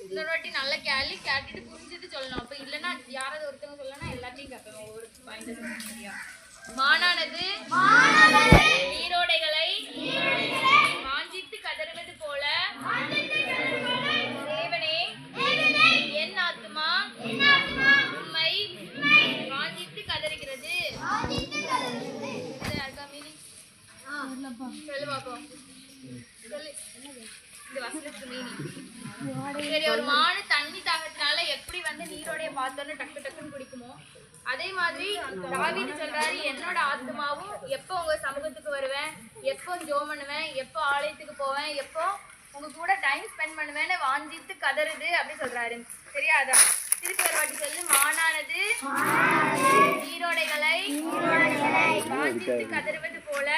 இன்னொரு வாட்டி நல்லா கேட்டுட்டு புரிஞ்சது சொல்லணும். அப்ப இல்லைன்னா யாராவது ஒருத்தவங்க சொல்லனா எல்லாத்தையும் கேட்கணும். ஒவ்வொரு பாயிண்ட் சரியா? மானானது நீரோடைகளை வாஞ்சித்து கதறுவது போல தேவனே என் ஆத்துமா உம்மை வாஞ்சித்து கதறுகிறது. சொல்லு பாப்போம். சரி, ஒரு மாடு தண்ணி தாகத்தினால எப்படி நீரோடைய பார்த்தோன்னு டக்கு டக்குன்னு குடிக்குமோ அதே மாதிரி தாவீது சொல்றாரு, என்னோட ஆத்மாவும் எப்போ உங்க சமூகத்துக்கு வருவேன், எப்போ ஜெபம் பண்ணுவேன், எப்போ ஆலயத்துக்கு போவேன், எப்போ உங்க கூட டைம் ஸ்பெண்ட் பண்ணுவேன்னு வாஞ்சித்து கதறுது அப்படி சொல்றாரு. சரியா? அதான் திருப்பி ஒரு வாட்டி சொல்லு. மானானது நீரோடைகளை வாஞ்சித்து கதறுவது போல